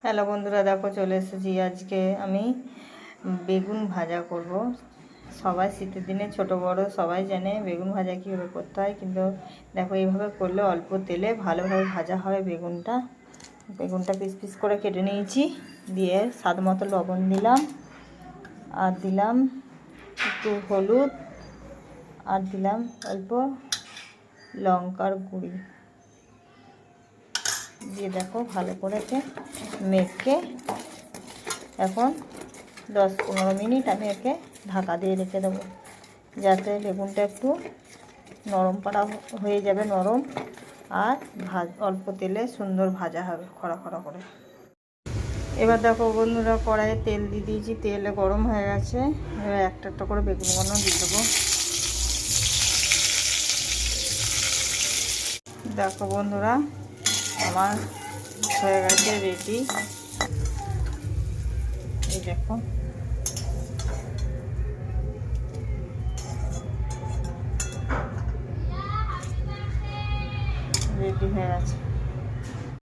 Hello বন্ধুরা, দেখো চলে এসেছি। আজকে আমি বেগুন ভাজা করব। সবাই শীতের দিনে ছোট বড় সবাই জানে বেগুন ভাজা কীভাবে করতে হয়, কিন্তু দেখো এইভাবে করলে অল্প তেলে ভালোভাবে ভাজা হবে বেগুনটা পিস পিস করে কেটে নিয়েছি। দিয়ে স্বাদ মতো লবণ দিলাম, আর দিলাম একটু হলুদ, আর দিলাম অল্প লঙ্কার গুঁড়ি দিয়ে দেখো ভালো করে মেখে এখন 10-15 মিনিট আমি একে ঢাকা দিয়ে রেখে দেবো, যাতে বেগুনটা একটু নরম পাড়া হয়ে যাবে, নরম, আর অল্প তেলে সুন্দর ভাজা হবে খড়া খড়া করে। এবার দেখো বন্ধুরা, কড়াইয়ে তেল দিয়ে দিয়েছি, তেল গরম হয়ে গেছে। এবার একটা একটা করে বেগুনগুলো দিয়ে দেবো। দেখো বন্ধুরা, আমার হয়ে গেছে রেডি। এই দেখো রেডি হয়ে গেছে।